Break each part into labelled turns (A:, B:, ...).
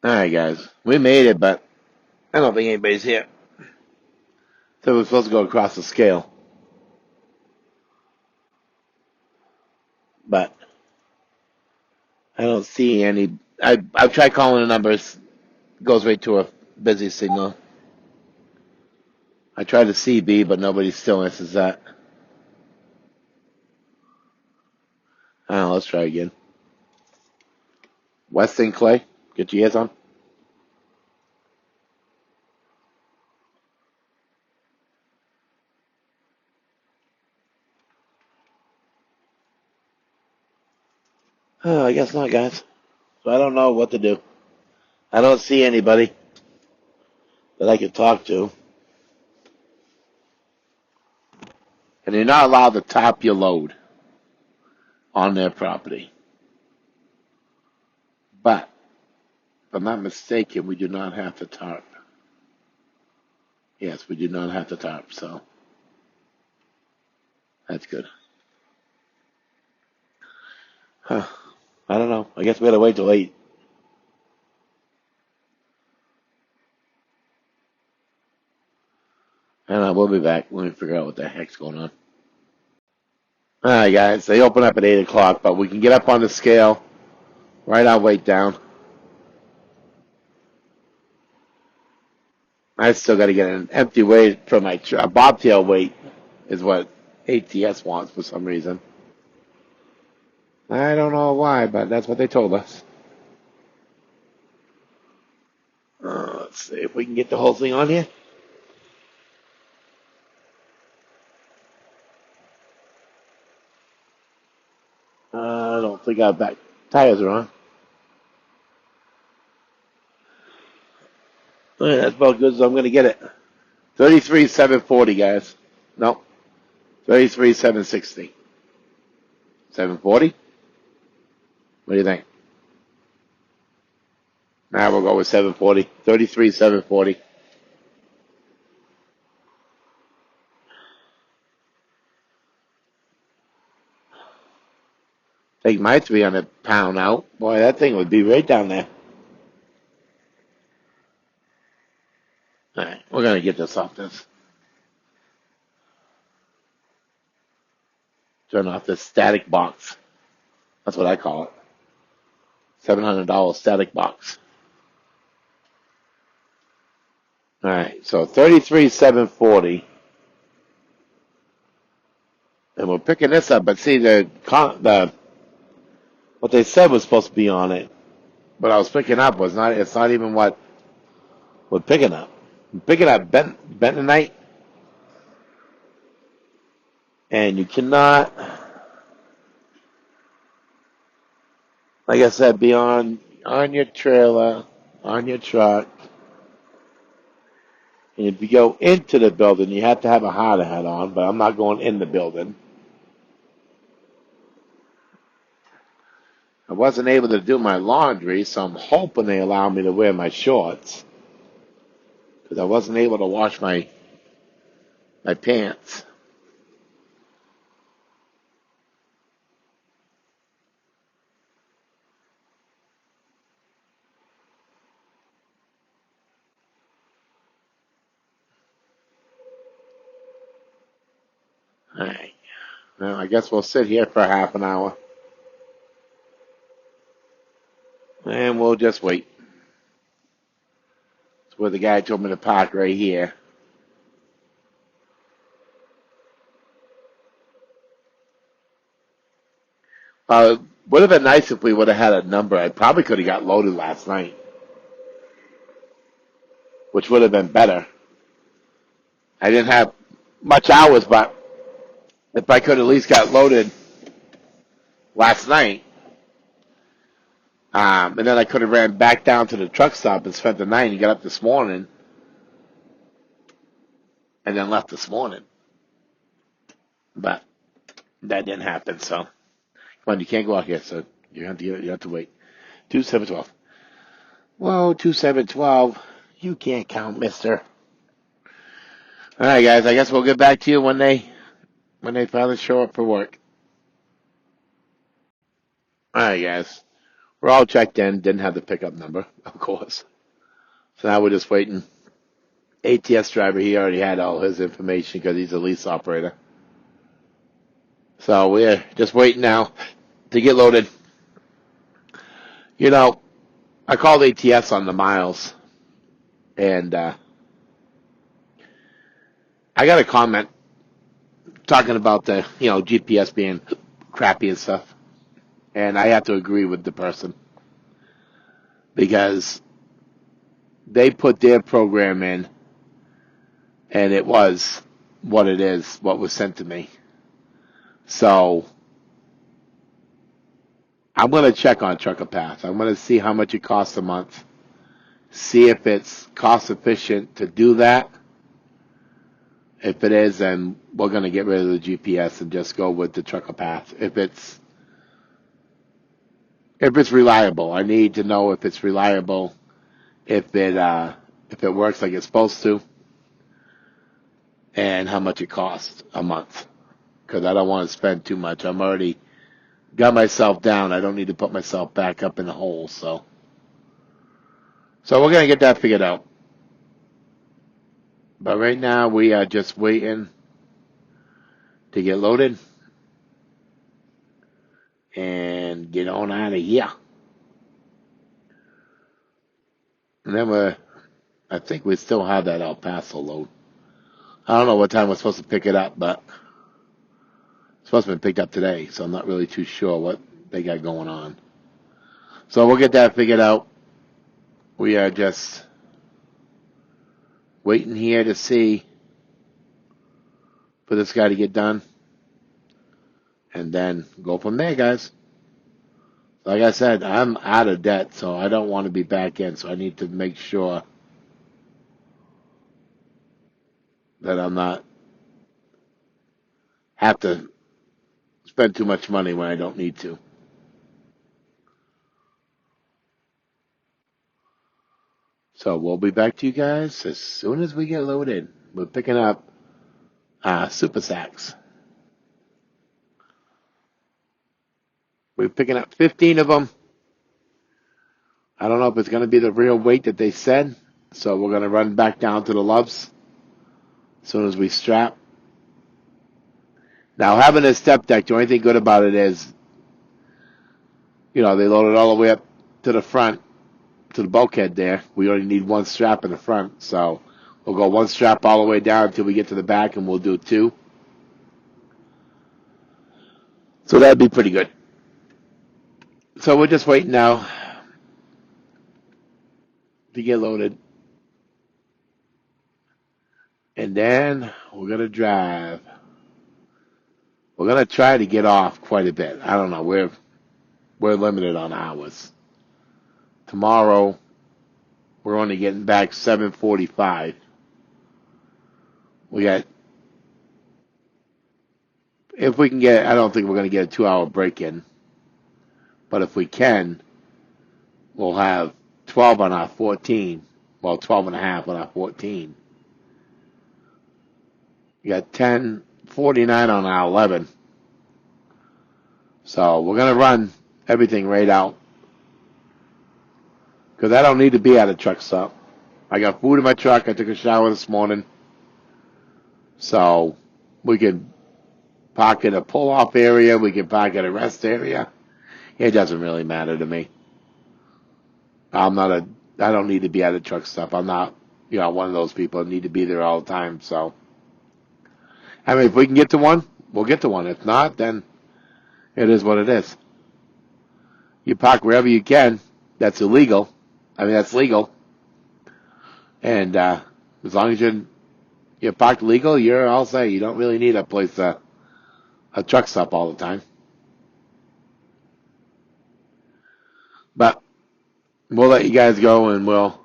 A: Alright, guys. We made it, but I don't think anybody's here. So we're supposed to go across the scale. But I don't see any. I've tried calling the numbers. Goes right to a busy signal. I tried the CB, but nobody still answers that. I don't know. Let's try again. Weston Clay, get your ears on. Oh, I guess not, guys. So I don't know what to do. I don't see anybody that I can talk to. And you're not allowed to top your load on their property. But, if I'm not mistaken, we do not have to tarp. Yes, we do not have to tarp, so that's good. Huh. I don't know. I guess we gotta wait till 8. I don't know. We'll be back. Let me figure out what the heck's going on. Alright, guys. They open up at 8 o'clock, but we can get up on the scale. Write our weight down. I still got to get an empty weight for my bobtail weight is what ATS wants for some reason. I don't know why, but that's what they told us. Let's see if we can get the whole thing on here. I don't think our back tires are on. Yeah, that's about good as I'm going to get it. 33,740, guys. No, 33,760. 740? What do you think? Now we'll go with 740. 33,740. Take my 300-pound out. Boy, that thing would be right down there. All right, we're going to get this off this. Turn off this static box. That's what I call it. $700 static box. All right, so 33,740. And we're picking this up, but see, what they said was supposed to be on it. What I was picking up was not, it's not even what we're picking up. I'm picking up bentonite. And you cannot, like I said, be on your trailer, on your truck. And if you go into the building, you have to have a hard hat on, but I'm not going in the building. I wasn't able to do my laundry, so I'm hoping they allow me to wear my shorts. Because I wasn't able to wash my pants. All right. Well, I guess we'll sit here for half an hour. And we'll just wait. It's where the guy told me to park right here. Would have been nice if we would have had a number. I probably could have got loaded last night, which would have been better. I didn't have much hours, but if I could at least got loaded last night, and then I could have ran back down to the truck stop and spent the night and got up this morning, and then left this morning. But that didn't happen. So come on, you can't go out here. So you have to wait. 2712. Whoa, 2712. You can't count, Mister. All right, guys. I guess we'll get back to you when they finally show up for work. All right, guys. We're all checked in, didn't have the pickup number, of course. So now we're just waiting. ATS driver, he already had all his information because he's a lease operator. So we're just waiting now to get loaded. You know, I called ATS on the miles, and I got a comment talking about the, GPS being crappy and stuff. And I have to agree with the person because they put their program in, and it was what it is, what was sent to me. So I'm going to check on Trucker Path. I'm going to see how much it costs a month, see if it's cost efficient to do that. If it is, then we're going to get rid of the GPS and just go with the Trucker Path. If it's reliable, I need to know if it's reliable, if it works like it's supposed to, and how much it costs a month. Because I don't want to spend too much. I'm already got myself down. I don't need to put myself back up in the hole. So we're gonna get that figured out. But right now we are just waiting to get loaded and get on out of here. And then I think we still have that El Paso load. I don't know what time we're supposed to pick it up, but it's supposed to be picked up today, so I'm not really too sure what they got going on. So we'll get that figured out. We are just waiting here to see for this guy to get done, and then go from there, guys. Like I said, I'm out of debt, so I don't want to be back in, so I need to make sure that I'm not have to spend too much money when I don't need to. So we'll be back to you guys as soon as we get loaded. We're picking up super sacks. We're picking up 15 of them. I don't know if it's going to be the real weight that they said, so we're going to run back down to the Loves as soon as we strap. Now, having a step deck, the only thing good about it is, they load it all the way up to the front, to the bulkhead there. We only need one strap in the front, so we'll go one strap all the way down until we get to the back, and we'll do two. So that'd be pretty good. So we're just waiting now to get loaded. And then we're going to drive. We're going to try to get off quite a bit. I don't know. We're limited on hours. Tomorrow, we're only getting back 7:45. If we can get, I don't think we're going to get a 2-hour break in. But if we can, we'll have 12 on our 14. Well, 12 and a half on our 14. We got 10:49 on our 11. So we're going to run everything right out. Because I don't need to be at a truck stop. I got food in my truck. I took a shower this morning. So we can park in a pull-off area. We can park at a rest area. It doesn't really matter to me. I don't need to be at a truck stop. I'm not, one of those people that need to be there all the time. So, I mean, if we can get to one, we'll get to one. If not, then it is what it is. You park wherever you can. That's illegal. That's legal. And as long as you're parked legal, you're all set. You don't really need a place, a truck stop all the time. But we'll let you guys go, and we'll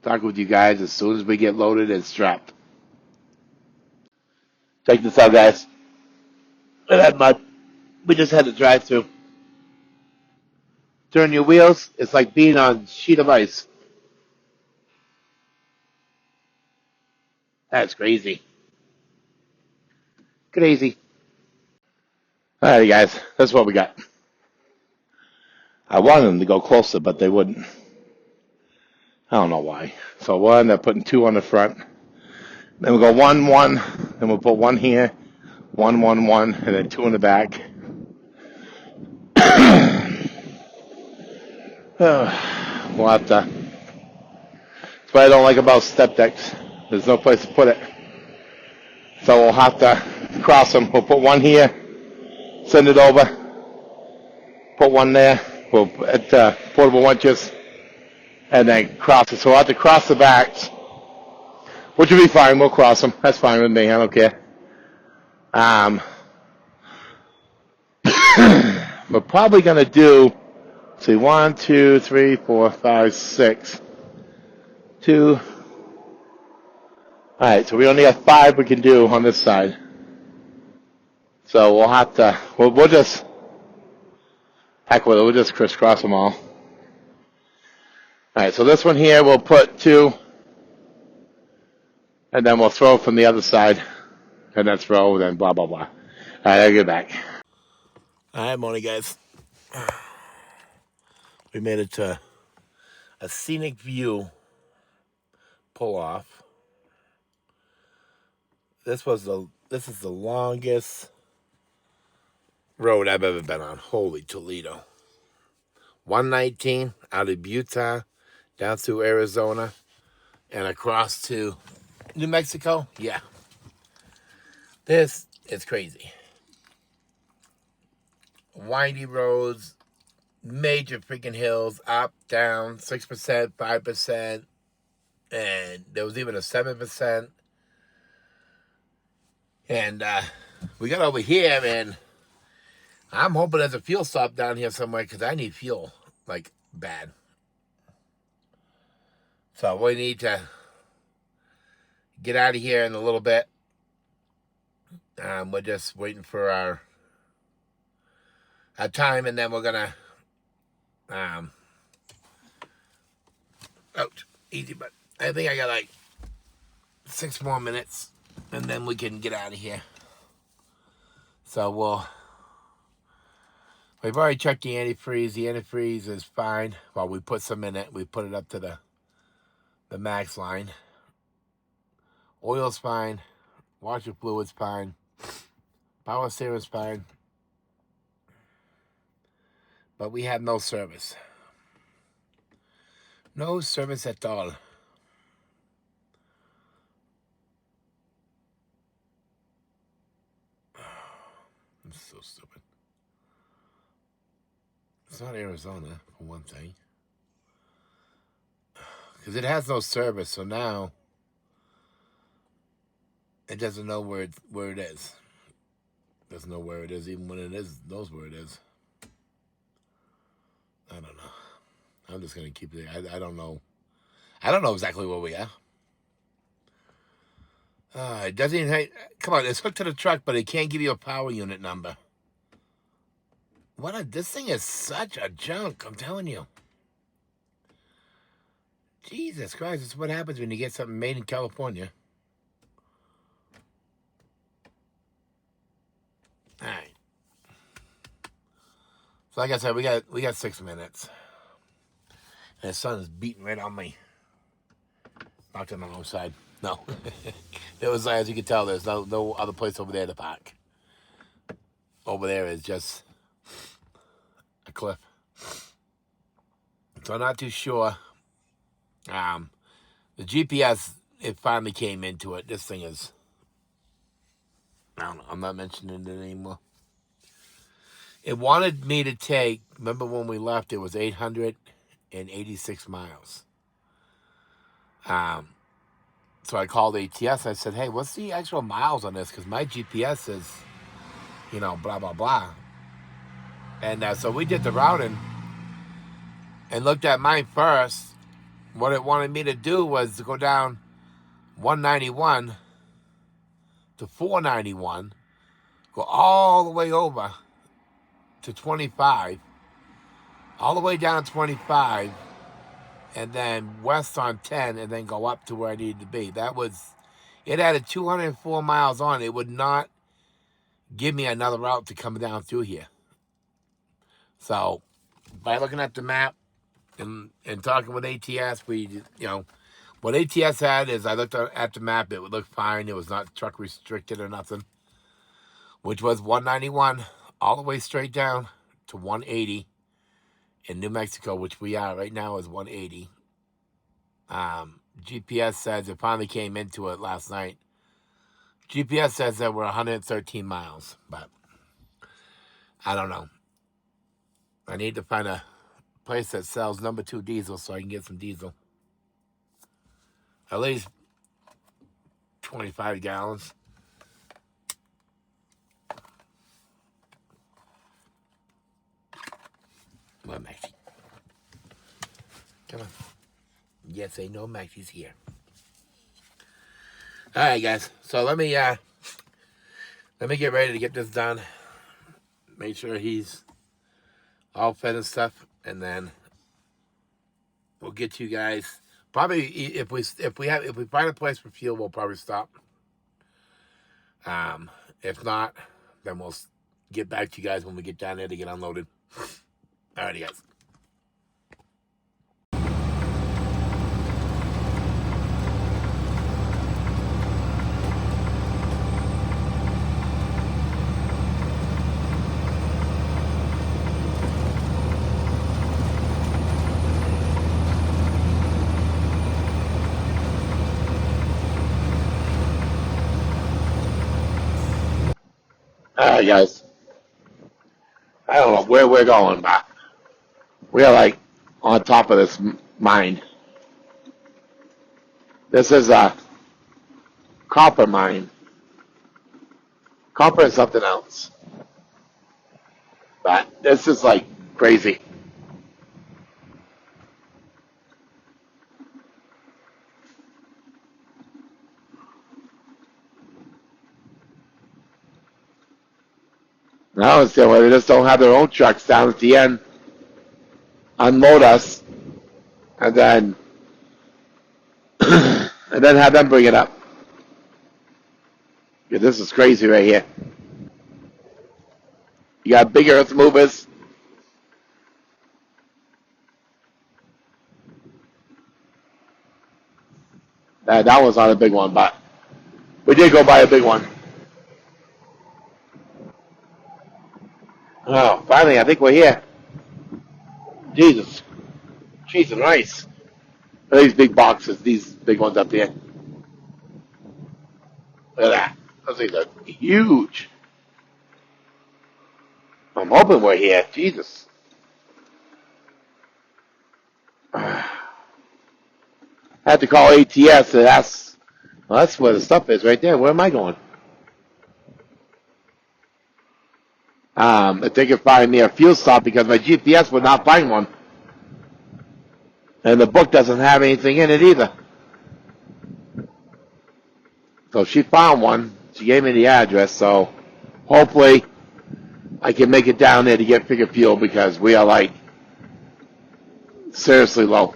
A: talk with you guys as soon as we get loaded and strapped. Check this out, guys. Look at that mud. We just had to drive through. Turn your wheels. It's like being on a sheet of ice. That's crazy. Crazy. All right, guys. That's what we got. I wanted them to go closer, but they wouldn't. I don't know why. So we'll end up putting 2 on the front. Then we'll go 1, 1. Then we'll put 1 here, 1, 1, 1, and then 2 in the back. We'll have to. That's what I don't like about step decks. There's no place to put it. So we'll have to cross them. We'll put 1 here, send it over, put 1 there. We'll put portable winches, and then cross it. So we'll have to cross the backs, which will be fine. We'll cross them. That's fine with me. I don't care. We're probably going to do, see, 1, 2, 3, 4, 5, 6. 2. All right, so we only have 5 we can do on this side. So we'll have to, we'll just, heck with it, we'll just crisscross them all. All right, so this one here we'll put 2, and then we'll throw from the other side, and then throw, then blah, blah, blah. All right, I'll get back. All right, morning, guys. We made it to a scenic view pull off. This is the longest road I've ever been on. Holy Toledo. 119 out of Utah down through Arizona and across to New Mexico. Yeah. This is crazy. Windy roads, major freaking hills, up, down, 6%, 5%, and there was even a 7%. And we got over here, and I'm hoping there's a fuel stop down here somewhere because I need fuel, like, bad. So we need to get out of here in a little bit. We're just waiting for our time, and then we're going to, ouch, easy, but I think I got like 6 more minutes. And then we can get out of here. So we've already checked the antifreeze. The antifreeze is fine. Well, we put some in it. We put it up to the max line. Oil's fine. Washer fluid's fine. Power steering's fine. But we have no service. No service at all. So stupid. It's not Arizona, for one thing. Because it has no service, so now it doesn't know where it is. It doesn't know where it is, even when it is, knows where it is. I don't know. I'm just going to keep it. I don't know. I don't know exactly where we are. It doesn't even, come on, it's hooked to the truck, but it can't give you a power unit number. This thing is such a junk, I'm telling you. Jesus Christ, it's what happens when you get something made in California. All right. So like I said, we got 6 minutes. And the sun is beating right on me. Parked on the wrong side. No. It was, as you can tell, there's no other place over there to park. Over there is just a cliff. So I'm not too sure. The GPS, it finally came into it. This thing is, I don't know, I'm not mentioning it anymore. It wanted me to take, remember when we left, it was 886 miles. So I called ATS. I said, hey, what's the actual miles on this? Because my GPS is, blah, blah, blah. And so we did the routing and looked at mine first. What it wanted me to do was to go down 191 to 491, go all the way over to 25, all the way down to 25, and then west on 10, and then go up to where I needed to be. It added 204 miles on. It would not give me another route to come down through here. So by looking at the map and talking with ATS, what ATS had is I looked at the map. It would look fine. It was not truck restricted or nothing, which was 191 all the way straight down to 180 in New Mexico, which we are right now is 180. GPS says it finally came into it last night. GPS says that we're 113 miles, but I don't know. I need to find a place that sells number 2 diesel so I can get some diesel. At least 25 gallons. Come on, Maxie. Come on. Yes, I know Maxie's here. All right, guys. So let me get ready to get this done. Make sure he's all fed and stuff, and then we'll get you guys. Probably if we find a place for fuel, we'll probably stop. If not, then we'll get back to you guys when we get down there to get unloaded. Alrighty, guys. Alright, guys. I don't know where we're going, but we're like on top of this mine. This is a copper mine. Copper is something else. But this is like crazy. I don't understand why they just don't have their own trucks down at the end, unload us, and then have them bring it up. Yeah, this is crazy right here. You got big earth movers. That was not a big one, but we did go by a big one. Oh, finally, I think we're here. Jesus. Cheese and rice. These big boxes, these big ones up here. Look at that. Those things are huge. I'm hoping we're here. Jesus. I had to call ATS and ask. Well, that's where the stuff is right there. Where am I going? If they could find me a fuel stop because my GPS would not find one. And the book doesn't have anything in it either. So she found one. She gave me the address. So hopefully I can make it down there to get bigger fuel because we are like seriously low.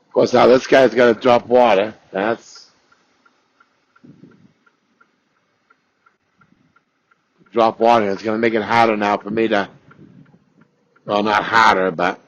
A: Of course, now this guy's got to drop water. That's drop water. It's going to make it harder now for me to, well, not harder, but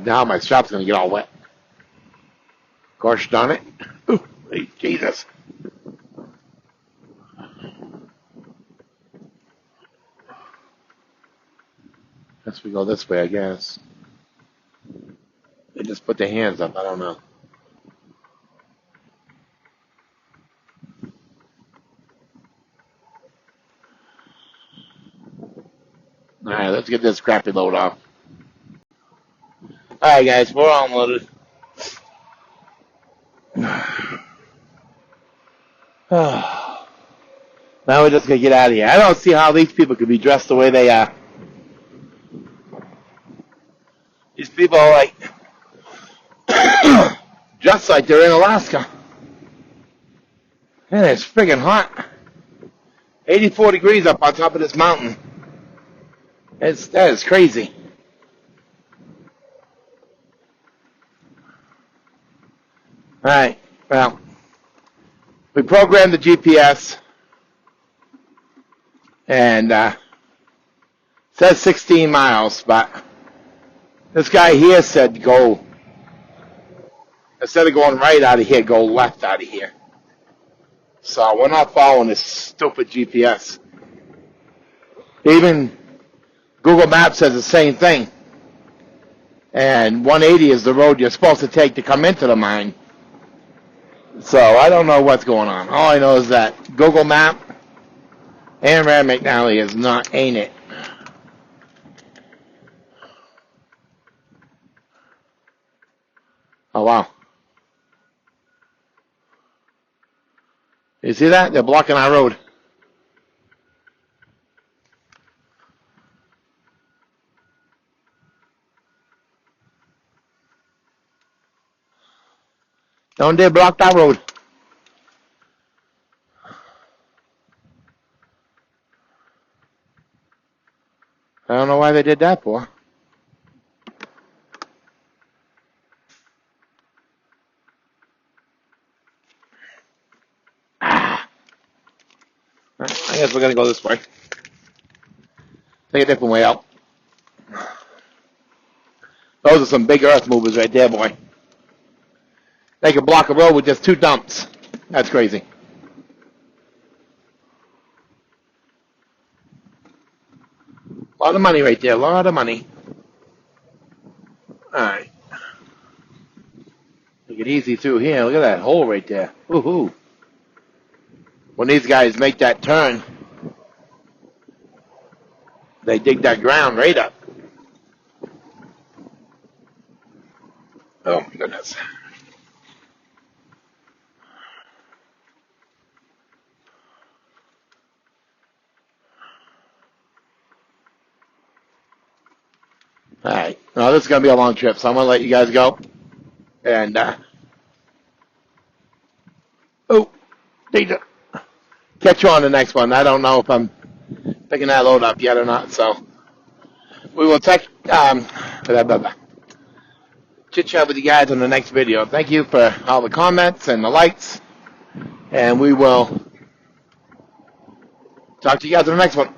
A: now my strap's going to get all wet. Gosh darn it. Ooh, Jesus. Guess we go this way, I guess. They just put their hands up. I don't know. All right, let's get this crappy load off. All right, guys, we're all unloaded. Now we're just gonna get out of here. I don't see how these people could be dressed the way they are. These people are like dressed like they're in Alaska. Man, it's friggin' hot. 84 degrees up on top of this mountain. That is crazy. All right. Well, we programmed the GPS, and it says 16 miles, but this guy here said go, instead of going right out of here, go left out of here. So we're not following this stupid GPS. Even Google Maps says the same thing. And 180 is the road you're supposed to take to come into the mine. So I don't know what's going on. All I know is that Google Map and Rand McNally ain't it. Oh, wow. You see that? They're blocking our road. Don't they block our road? I don't know why they did that for. I guess we're going to go this way. Take a different way out. Those are some big earth movers right there, boy. They can block a road with just 2 dumps. That's crazy. A lot of money right there. A lot of money. All right. Take it easy through here. Look at that hole right there. Woohoo. When these guys make that turn, they dig that ground right up. Oh, my goodness. All right. Now, this is going to be a long trip, so I'm going to let you guys go. And, catch you on the next one. I don't know if I'm picking that load up yet or not, so we will chit chat with you guys on the next video. Thank you for all the comments and the likes, and we will talk to you guys on the next one.